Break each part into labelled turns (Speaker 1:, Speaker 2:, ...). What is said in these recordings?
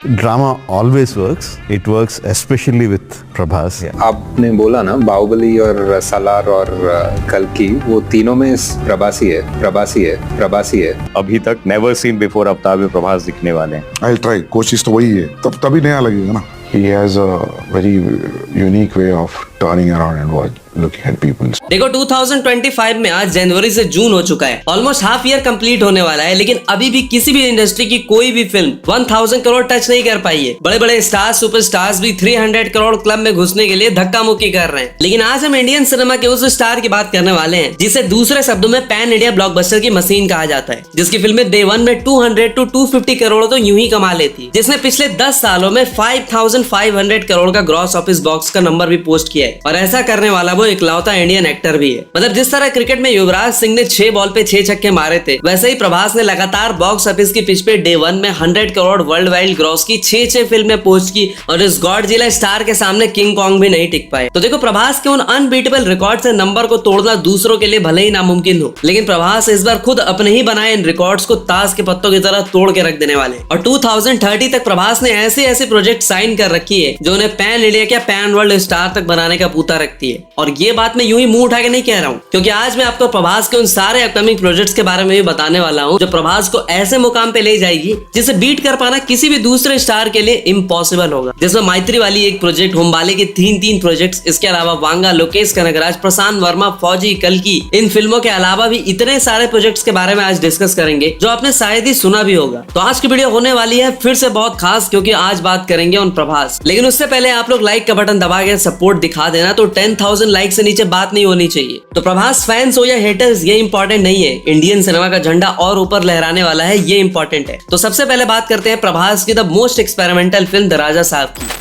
Speaker 1: Drama always works. It works especially with Prabhas.
Speaker 2: आपने बोला ना बाहुबली और सालार और कल्कि, वो तीनों में प्रभासी है।
Speaker 3: अभी तक नेवर सीन बिफोर अवतार में प्रभास दिखने वाले हैं।
Speaker 4: I'll try. कोशिश तो वही है, तभी नया लगेगा ना। He has a very unique way of turning around and looking at people.
Speaker 5: देखो 2025 में आज जनवरी से जून हो चुका है, ऑलमोस्ट हाफ ईयर कंप्लीट होने वाला है, लेकिन अभी भी किसी भी इंडस्ट्री की कोई भी फिल्म 1000 करोड़ टच नहीं कर पाई है। बड़े बड़े स्टार्स, सुपरस्टार्स भी 300 करोड़ क्लब में घुसने के लिए धक्का मुक्की कर रहे हैं। लेकिन आज हम इंडियन सिनेमा के उस स्टार की बात करने वाले हैं जिसे दूसरे शब्दों में पैन इंडिया ब्लॉकबस्टर की मशीन कहा जाता है, जिसकी फिल्में डे वन में 200 to 250 करोड़ तो यूं ही कमा लेती, जिसने पिछले 10 सालों में 5500 करोड़ का ग्रॉस ऑफिस बॉक्स का नंबर भी पोस्ट किया है। और ऐसा करने वाला वो इकलौता इंडियन एक्टर भी है। मतलब जिस तरह क्रिकेट में युवराज सिंह ने 6 बॉल पे 6 छक्के मारे थे, वैसे ही प्रभास ने लगातार बॉक्स ऑफिस की पिच पे डे वन में 100 करोड़ वर्ल्ड वाइड ग्रॉस की 6 फिल्में पोस्ट की, और इस गॉडजिला स्टार के सामने किंग कॉन्ग भी नहीं टिक पाए। तो देखो प्रभास के उन अनबीटेबल रिकॉर्ड से नंबर को तोड़ना दूसरों के लिए भले ही नामुमकिन हो, लेकिन प्रभास इस बार खुद अपने ही बनाए इन रिकॉर्ड्स को ताश के पत्तों की तरह तोड़ के रख देने वाले। और 2030 तक प्रभास ने ऐसे प्रोजेक्ट साइन कर रखी है जो उन्हें पैन इंडिया क्या पैन वर्ल्ड स्टार तक बनाने का पूता रखती है। और ये बात मैं यूं ही मुंह उठा के नहीं कह रहा हूं, क्योंकि आज मैं आपको प्रभास के उन सारे अपकमिंग प्रोजेक्ट्स के बारे में भी बताने वाला हूं जो प्रभास को ऐसे मुकाम पे ले जाएगी जिसे बीट कर पाना किसी भी दूसरे स्टार के लिए इम्पॉसिबल होगा। जिसमें मैत्री वाली एक प्रोजेक्ट, होमबाले के 3 प्रोजेक्ट्स, इसके अलावा वांगा, लोकेश कनगराज, प्रशांत वर्मा, फौजी, कल्कि, इन फिल्मों के अलावा भी इतने सारे प्रोजेक्ट्स के बारे में आज डिस्कस करेंगे जो आपने शायद ही सुना भी होगा। तो आज की वीडियो होने वाली है फिर से बहुत खास, क्योंकि आज बात करेंगे उन प्रभास। लेकिन उससे पहले आप लोग लाइक का बटन दबा के सपोर्ट दिखा देना, तो 10,000 लाइक से नीचे बात नहीं होनी चाहिए। तो प्रभास फैंस हो या हेटर्स, ये इंपॉर्टेंट नहीं है, इंडियन सिनेमा का झंडा और ऊपर लहराने वाला है, ये इंपॉर्टेंट है। तो सबसे पहले बात करते हैं प्रभास की the most experimental film the Raja Saab की।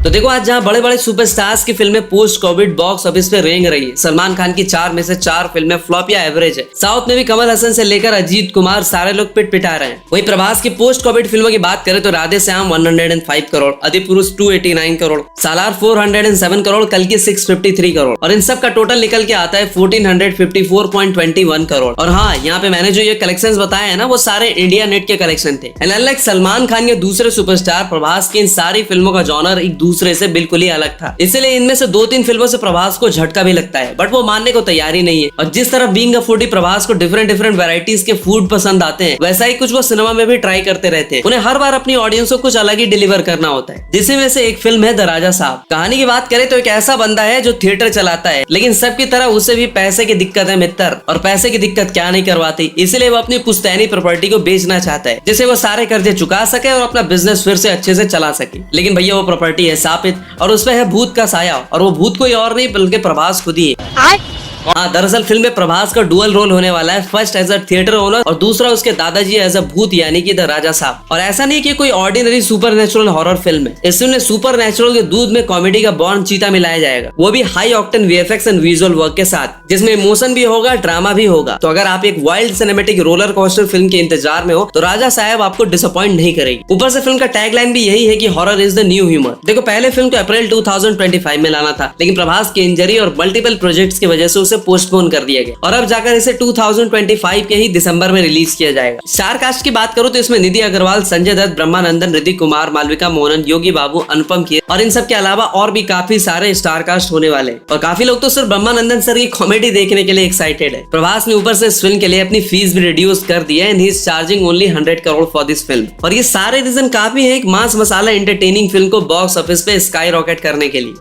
Speaker 5: तो देखो आज जहां बड़े बड़े सुपरस्टार्स की फिल्में पोस्ट कोविड बॉक्स ऑफिस पे रेंग रही है, सलमान खान की 4 में से 4 फिल्में फ्लॉप या एवरेज है। साउथ में भी कमल हसन से लेकर अजीत कुमार सारे लोग पिटा रहे हैं। वहीं प्रभास की पोस्ट कोविड फिल्मों की बात करें तो राधे श्याम 105 करोड़, अधिपुरुष 289 करोड़, सालार 407 करोड़, कल्कि 653 करोड़, और इन सब का टोटल निकल के आता है 1454.21 करोड़। और हाँ, यहाँ पे मैंने जो ये कलेक्शंस बताए हैं ना, वो सारे इंडिया नेट के कलेक्शन थे। एंड अनलाइक सलमान खान के दूसरे सुपरस्टार, प्रभास की इन सारी फिल्मों का जॉनर एक दूसरे से बिल्कुल ही अलग था, इसलिए इनमें से 2-3 फिल्मों से प्रभास को झटका भी लगता है, बट वो मानने को तैयार ही नहीं है। और जिस तरह बीइंग अ फूडी प्रभास को डिफरेंट वैरायटीज के फूड पसंद आते हैं, वैसा ही कुछ वो सिनेमा में भी ट्राई करते रहते हैं। उन्हें हर बार अपनी ऑडियंस को कुछ अलग ही डिलीवर करना होता है, जिसमें में से एक फिल्म है द राजा साहब। कहानी की बात करें तो एक ऐसा बंदा है जो थिएटर चलाता है, लेकिन सबकी तरह उसे भी पैसे की दिक्कत है मित्र, और पैसे की दिक्कत क्या नहीं करवाती, इसलिए वो अपनी पुश्तैनी प्रॉपर्टी को बेचना चाहता है, जिससे वो सारे कर्जे चुका सके और अपना बिजनेस फिर से अच्छे से चला सके। लेकिन भैया वो प्रॉपर्टी है सापित, और उसपे है भूत का साया, और वो भूत कोई और नहीं बल्कि प्रभास खुद ही है। हाँ, दरअसल फिल्म में प्रभास का डुअल रोल होने वाला है, first as a theatre owner और दूसरा उसके दादाजी एज अ भूत, यानी कि द राजा साहब। और ऐसा नहीं कि कोई ऑर्डिनरी सुपरनेचुरल हॉरर फिल्म है, इसमें सुपरनेचुरल के दूध में कॉमेडी का बॉर्न चीता मिलाया जाएगा, वो भी high octane VFX and visual work के साथ, जिसमें इमोशन भी होगा, ड्रामा भी होगा। तो अगर आप एक wild cinematic roller coaster film के इंतजार में हो तो राजा साहब आपको डिसअपॉइंट नहीं करेगी। ऊपर से फिल्म का टैगलाइन भी यही है कि horror is the new humour. देखो पहले फिल्म को अप्रैल 2025 में लाना था, लेकिन प्रभास की इंजरी और मल्टीपल प्रोजेक्ट्स की वजह से उसे पोस्टपोन कर दिया गया, और अब जाकर इसे 2025 के ही दिसंबर में रिलीज किया जाएगा। स्टार कास्ट की बात करूं तो इसमें निधि अग्रवाल, संजय दत्त, ब्रह्मानंदन, ऋतिक कुमार, मालविका मोहनन, योगी बाबू, अनुपम खेर, और इन सब के अलावा और भी काफी सारे स्टार कास्ट होने वाले। और काफी लोग तो सिर्फ ब्रह्मानंदन सर की कॉमेडी देखने के लिए एक्साइटेड है। प्रभास ने ऊपर से इस फिल्म के लिए अपनी फीस भी रिड्यूस कर दी है, and he is charging only 100 crore for this film. और ये सारे रीजन काफी है एक मास मसाला एंटरटेनिंग फिल्म को बॉक्स ऑफिस पे स्काई रॉकेट करने के लिए।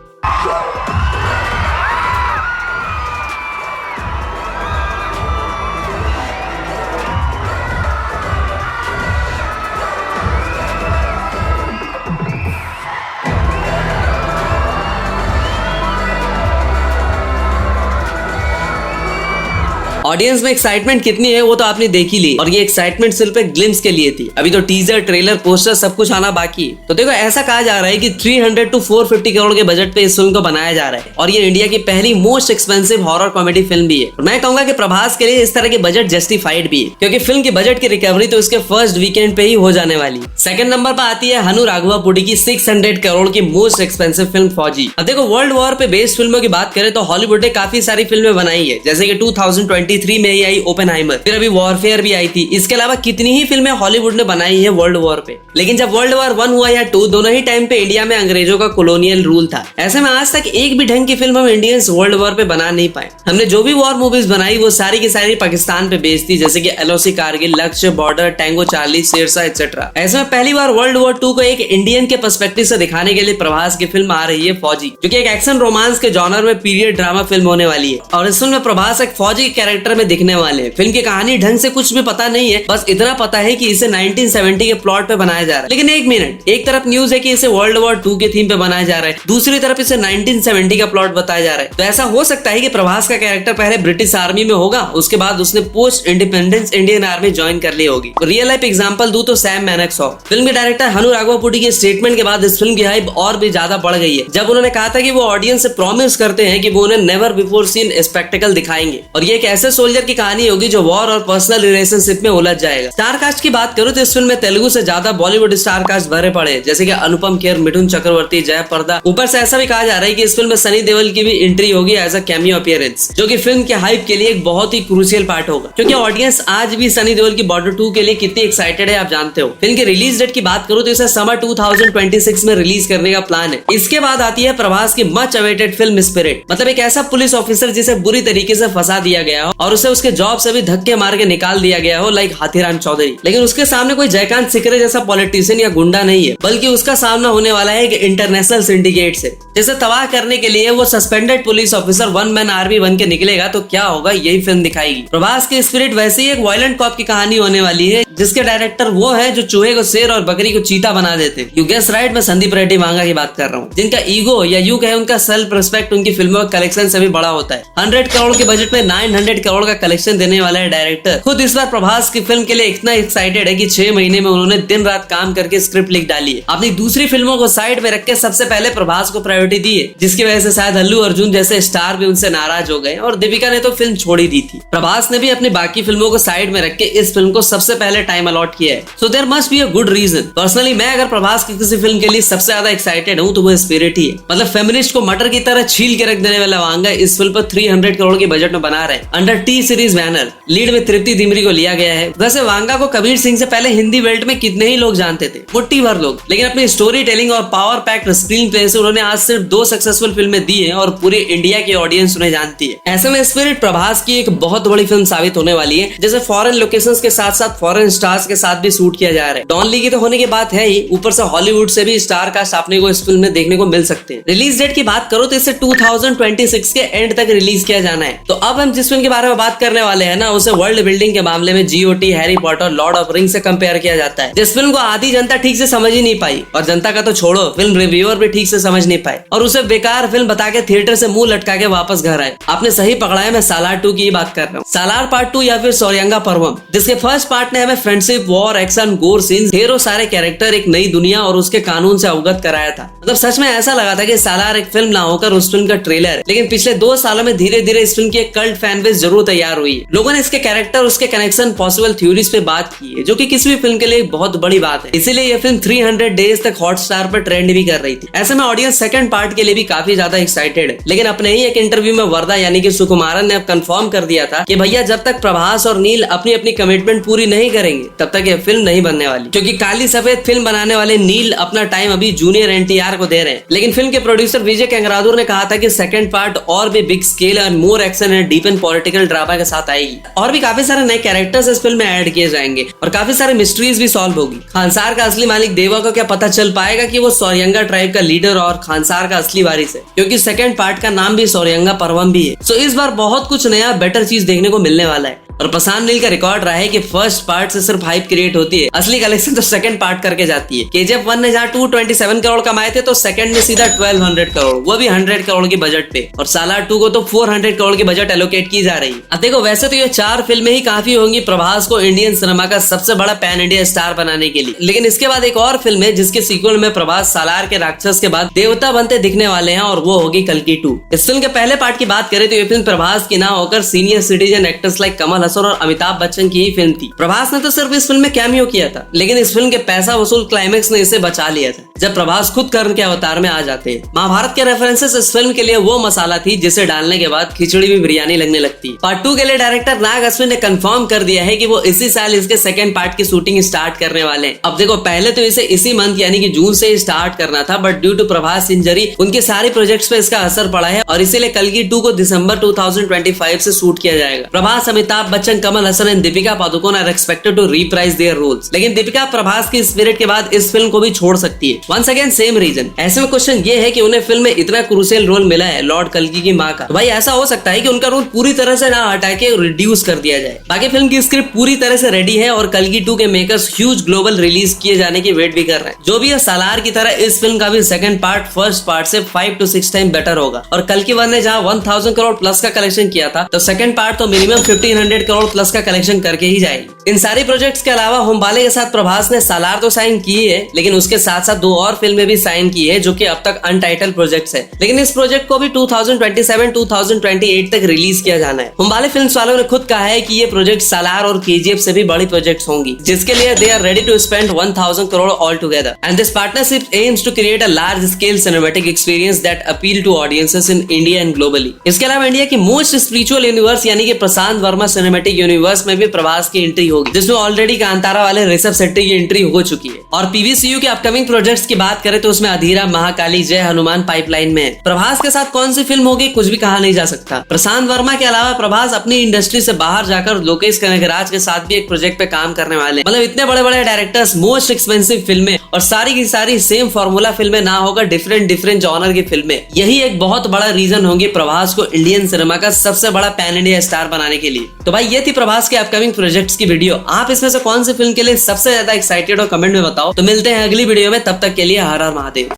Speaker 5: ऑडियंस में एक्साइटमेंट कितनी है वो तो आपने देख ही ली, और ये एक्साइटमेंट सिर्फ एक ग्लिम्स के लिए थी, अभी तो टीजर, ट्रेलर, पोस्टर सब कुछ आना बाकी। तो देखो ऐसा कहा जा रहा है कि 300 to 450 करोड़ के बजट पे इस फिल्म को बनाया जा रहा है, और ये इंडिया की पहली most expensive horror comedy film भी है। और मैं कहूंगा कि प्रभास के लिए इस तरह के बजट जस्टिफाइड भी है, क्योंकि फिल्म की बजट की रिकवरी तो इसके फर्स्ट वीकेंड पे ही हो जाने वाली। सेकंड नंबर पर आती है हनु राघवापुडी की 600 करोड़ की मोस्ट एक्सपेंसिव फिल्म फौजी। अब देखो वर्ल्ड वॉर पे बेस्ड फिल्मों की बात करें तो हॉलीवुड ने काफी सारी फिल्में बनाई है, जैसे कि 2023 1983 में ही आई ओपेनहाइमर, फिर अभी वॉरफेयर भी आई थी। इसके अलावा कितनी ही फिल्में हॉलीवुड ने बनाई है वर्ल्ड वॉर पे। लेकिन जब वर्ल्ड वॉर 1 हुआ या 2, दोनों ही टाइम पे इंडिया में अंग्रेजों का कॉलोनियल रूल था। ऐसे में आज तक एक भी ढंग की फिल्म हम इंडियंस वर्ल्ड वॉर पे बना नहीं पाए। हमने जो भी वॉर मूवीज बनाई वो सारी की सारी पाकिस्तान पे बेस्ड थी, जैसे कि LOC Kargil, Lakshya, Border, Tango Charlie, Shershaah etcetera. ऐसे में पहली बार वर्ल्ड वॉर 2 को एक इंडियन के पर्सपेक्टिव से दिखाने के लिए प्रभास की फिल्म आ रही है फौजी, जो कि एक एक्शन रोमांस के जॉनर में पीरियड ड्रामा फिल्म होने वाली है। और इस फिल्म में प्रभास एक फौजी के कैरेक्टर में दिखने वाले हैं। फिल्म की कहानी ढंग से कुछ भी पता नहीं है, बस इतना पता है कि इसे 1970 के प्लॉट पे बनाया जा रहा है। लेकिन एक मिनट, एक तरफ न्यूज है कि इसे वर्ल्ड वॉर 2 के थीम पे बनाया जा रहा है, दूसरी तरफ इसे 1970 का प्लॉट बताया जा रहा है। तो ऐसा हो सकता है कि प्रभास का कैरेक्टर पहले ब्रिटिश आर्मी में होगा, उसके बाद उसने post independence Indian army join कर ली होगी। रियल लाइफ एग्जांपल दूं तो सैम मैनेक्सॉ। फिल्म के डायरेक्टर हनु राघवापुडी के स्टेटमेंट के बाद इस फिल्म की हाइप और भी ज्यादा बढ़ गई है, जब उन्होंने कहा था कि वो ऑडियंस से प्रॉमिस करते हैं कि वो उन्हें नेवर बिफोर सीन स्पेक्टेकल दिखाएंगे और ये एक ऐसे सोल्जर की कहानी होगी जो वॉर और पर्सनल रिलेशनशिप में उलझ जाएगा। स्टार कास्ट की बात करूं तो इस फिल्म में तेलुगु से ज्यादा बॉलीवुड स्टार कास्ट भरे पड़े हैं, जैसे कि अनुपम खेर, मिठुन चक्रवर्ती, जय पर्दा। ऊपर से ऐसा भी कहा जा रहा है कि इस फिल्म में सनी देओल की भी एंट्री होगी एज अ कैमियो अपीयरेंस, जो कि फिल्म के हाइप के लिए एक बहुत ही क्रूशियल पार्ट होगा, क्योंकि ऑडियंस आज भी सनी देओल की बॉर्डर 2 के लिए कितनी एक्साइटेड है आप जानते हो। फिल्म की रिलीज डेट की बात करूं तो इसे समर 2026 में रिलीज करने का प्लान है। इसके बाद आती है प्रभास की मच अवेटेड फिल्म स्पिरिट, मतलब एक ऐसा पुलिस ऑफिसर जिसे बुरी तरीके से फंसा दिया गया हो और उसे उसके जॉब से भी धक्के मार के निकाल दिया गया हो, लाइक हाथीराम चौधरी। लेकिन उसके सामने कोई जयकांत सिकरे जैसा पॉलिटिशियन या गुंडा नहीं है, बल्कि उसका सामना होने वाला है एक इंटरनेशनल सिंडिकेट से, जिसे तबाह करने के लिए वो suspended police officer one man army बन के निकलेगा। तो क्या होगा यही फिल्म दिखाएगी। प्रभास की स्पिरिट वैसे ही एक वायलेंट कॉप की कहानी होने वाली है, जिसके डायरेक्टर वो है जो चूहे को शेर और बकरी को चीता बना देते। यू गेस राइट, मैं संदीप रेड्डी वांगा की बात कर रहा हूँ, जिनका ईगो या यू कहे उनका सेल्फ रिस्पेक्ट उनकी फिल्मों का कलेक्शन से भी बड़ा होता है। 100 करोड़ के बजट में 900 करोड़ का कलेक्शन देने वाला है डायरेक्टर। खुद इस बार प्रभास की फिल्म के लिए इतना एक्साइटेड है कि 6 महीने में उन्होंने दिन रात काम करके स्क्रिप्ट लिख डाली है। अपनी दूसरी फिल्मों को साइड में रख के सबसे पहले प्रभास को प्रायोरिटी दी है, जिसकी वजह से शायद अल्लू अर्जुन जैसे स्टार भी उनसे नाराज हो गए और दीपिका ने तो फिल्म छोड़ ही दी थी। प्रभास ने भी अपनी बाकी फिल्मों को साइड में रख के इस फिल्म को सबसे पहले टाइम अलॉट किया है। So there must be a good reason. Personally मैं अगर प्रभास की किसी फिल्म के लिए सबसे ज्यादा एक्साइटेड हूँ तो वो स्पिरिट ही है। मतलब फेमिनिस्ट को मटर की तरह छील के रख देने वाला वांगा इस फिल्म पर 300 करोड़ के बजट में बना रहे हैं, under T series banner. Lead में तृप्ति दिमरी को लिया गया है। वैसे वांगा को कबीर सिंह से पहले हिंदी बेल्ट में कितने ही लोग जानते थे, मुट्ठी भर लोग, लेकिन अपनी स्टोरी टेलिंग और पावर पैक्ड स्क्रीन प्ले से उन्होंने आज सिर्फ 2 सक्सेसफुल फिल्में दी है और पूरी इंडिया की ऑडियंस उन्हें जानती है। ऐसे में स्पिरिट प्रभास की एक बहुत बड़ी फिल्म साबित होने वाली है, जैसे फॉरेन लोकेशंस के साथ साथ फॉरेन स्टार्स के साथ भी शूट किया जा रहा है। डॉन ली की तो होने की बात है ही, ऊपर से हॉलीवुड से भी स्टार कास्ट आपने को इस फिल्म में देखने को मिल सकते हैं। रिलीज डेट की बात करो तो इसे 2026 के एंड तक रिलीज किया जाना है। तो अब हम जिस फिल्म के बारे में बात करने वाले हैं ना, उसे वर्ल्ड बिल्डिंग के मामले में GOT, Harry Potter, Lord of ring से कंपेयर किया जाता है, जिस फिल्म को आधी जनता ठीक से समझ ही नहीं पाई, और जनता का तो छोड़ो, फिल्म रिव्यूअर भी ठीक से समझ नहीं पाए और उसे बेकार फिल्म बता के थिएटर से मुंह लटका के वापस घर आए। आपने सही पकड़ा है, मैं सालार 2 की बात कर रहा हूँ। सालार पार्ट 2 या फिर सौर्यंगा पर्वम, जिसके फर्स्ट पार्ट ने हमें फ्रेंडशिप, वॉर, एक्शन, गोर सीन्स, ढेरों सारे कैरेक्टर, एक नई दुनिया और उसके कानून से अवगत कराया था। मतलब सच में ऐसा लगा था कि सालार एक फिल्म ना होकर उस फिल्म का ट्रेलर है। लेकिन पिछले 2 सालों में धीरे धीरे इस फिल्म की एक कल्ट फैन बेस जरूर तैयार हुई है। लोगों ने इसके कैरेक्टर, उसके कनेक्शन, पॉसिबल थ्योरीज पे बात की है, जो कि किसी भी फिल्म के लिए एक बहुत बड़ी बात है। इसीलिए ये फिल्म 300 डेज तक हॉटस्टार पर ट्रेंड भी कर रही थी। ऐसे में ऑडियंस सेकंड पार्ट के लिए भी काफी ज्यादा एक्साइटेड है। लेकिन अपने ही एक इंटरव्यू में वरदा यानी कि सुकुमारन ने अब कंफर्म कर दिया था कि भैया जब तक प्रभास और नील अपनी अपनी कमिटमेंट पूरी नहीं करेंगे तब तक ये फिल्म नहीं बनने वाली, क्योंकि काली सफेद फिल्म बनाने वाले नील अपना टाइम अभी जूनियर NTR को दे रहे हैं। लेकिन फिल्म के प्रोड्यूसर विजय केंगरादुर ने कहा था कि सेकंड पार्ट और भी बिग स्केल और more action and deep and political drama के साथ आएगी और भी काफी सारे नए कैरेक्टर्स इस फिल्म में ऐड किए जाएंगे और काफी सारे मिस्ट्रीज भी सॉल्व होगी। खानसार का असली मालिक देवा को क्या पता चल पाएगा कि वो सौर्यंगा ट्राइब का लीडर और खानसार का असली वारिस है, क्योंकि सेकंड पार्ट का नाम भी सौर्यंगा पर्वम भी है। सो इस बार बहुत कुछ नया बेटर चीज देखने को मिलने वाला है। और प्रशांत नील का रिकॉर्ड रहा है कि फर्स्ट पार्ट से सिर्फ हाइप क्रिएट होती है, असली कलेक्शन तो सेकंड पार्ट करके जाती है। KGF 1 ने जहाँ 227 करोड़ कमाए थे तो सेकंड ने सीधा 1200 करोड़, वो भी 100 करोड़ के बजट पे, और सालार 2 को तो 400 करोड़ की बजट एलोकेट की जा रही है। अब देखो वैसे तो ये 4 फिल्में ही काफी होंगी प्रभास को इंडियन सिनेमा का सबसे बड़ा पैन इंडिया स्टार बनाने के लिए, लेकिन इसके बाद एक और फिल्म है जिसके सीक्वल में प्रभास सालार के राक्षस के बाद देवता बनते दिखने वाले हैं, और वो होगी कल्कि 2। इस फिल्म के पहले पार्ट की बात करें तो ये फिल्म प्रभास की ना होकर senior citizen actors like Kamal Haasan और अमिताभ बच्चन की ही फिल्म थी। प्रभास ने तो सिर्फ इस फिल्म में कैमियो किया था, लेकिन इस फिल्म के पैसा वसूल क्लाइमेक्स ने इसे बचा लिया था। जब प्रभास खुद कर्ण के अवतार में आ जाते हैं। महाभारत के रेफरेंसेस इस फिल्म के लिए वो मसाला थी जिसे डालने के बाद खिचड़ी भी बिरयानी लगने लगती। पार्ट 2 के लिए डायरेक्टर नाग अश्विन ने कंफर्म कर दिया है कि वो इसी साल इसके सेकंड पार्ट की शूटिंग स्टार्ट करने वाले हैं। अब देखो, पहले तो इसे इसी मंथ यानी कि जून से स्टार्ट करना था, but due to Prabhas injury उनके सारे प्रोजेक्ट्स पे इसका असर पड़ा है और इसीलिए कल्कि 2 को दिसंबर 2025 से शूट किया जाएगा। Prabhas, Amitabh Bachchan, Kamal Haasan and Deepika Padukone are expected to reprise their roles. लेकिन दीपिका प्रभास की स्पिरिट के बाद इस फिल्म को भी छोड़ सकती है। Once again same reason. ऐसे में क्वेश्चन ये है कि उन्हें फिल्म में इतना क्रूशियल रोल मिला है लॉर्ड कल्कि की माँ का, तो भाई ऐसा हो सकता है कि उनका रोल पूरी तरह से ना हटा के रिड्यूस कर दिया जाए। बाकी फिल्म की स्क्रिप्ट पूरी तरह से रेडी है और कल्कि 2 के मेकर्स ह्यूज ग्लोबल रिलीज किए जाने की वेट भी कर रहे हैं। जो भी है, सालार की तरह इस फिल्म का भी सेकंड पार्ट फर्स्ट पार्ट से 5 to 6 टाइम बेटर होगा। और कल्कि 1 ने जहां 1000 करोड़ प्लस का कलेक्शन किया था, तो सेकंड पार्ट तो मिनिमम 1500 करोड़ प्लस का कलेक्शन करके ही जाएगी। इन सारी प्रोजेक्ट्स के अलावा होमबाले के साथ प्रभास ने सालार तो साइन की है, लेकिन उसके साथ साथ 2 और फिल्में भी साइन की है जो कि अब तक अनटाइटल प्रोजेक्ट्स है। लेकिन इस प्रोजेक्ट को भी 2027-2028 तक रिलीज किया जाना है। होमबाले फिल्म्स वालों ने खुद कहा है कि ये प्रोजेक्ट सालार और केजीएफ से भी बड़ी प्रोजेक्ट्स होंगी, जिसके लिए they are ready to spend 1000 crore all together. And this partnership aims to create a large scale cinematic experience that appeal to audiences in India and globally. इसके अलावा इंडिया की मोस्ट स्पिरिचुअल यूनिवर्स यानी कि प्रशांत Verma cinematic universe में भी प्रभास की entry होगी, जिसमें ऑलरेडी कांतारा वाले ऋषभ शेट्टी की एंट्री हो चुकी है। और पीवीसीयू के अपकमिंग प्रोजेक्ट्स की बात करें तो उसमें अधीरा, महाकाली, जय हनुमान पाइपलाइन में है। प्रभास के साथ कौन सी फिल्म होगी कुछ भी कहा नहीं जा सकता। प्रशांत वर्मा के अलावा प्रभास अपनी इंडस्ट्री से बाहर जाकर लोकेश कनगराज के साथ भी एक प्रोजेक्ट पे काम करने वाले। मतलब इतने बड़े बड़े डायरेक्टर्स, मोस्ट एक्सपेंसिव फिल्में और सारी की सारी सेम फॉर्मूला फिल्में ना होकर डिफरेंट जॉनर की फिल्में, यही एक बहुत बड़ा रीजन होंगे प्रभास को इंडियन सिनेमा का सबसे बड़ा पैन इंडिया स्टार बनाने के लिए। तो भाई ये थी प्रभास के अपकमिंग प्रोजेक्ट्स की वीडियो। आप इसमें से कौन सी फिल्म के लिए सबसे ज्यादा एक्साइटेड हो कमेंट में बताओ। तो मिलते हैं अगली वीडियो में, तब तक के लिए हर हर महादेव।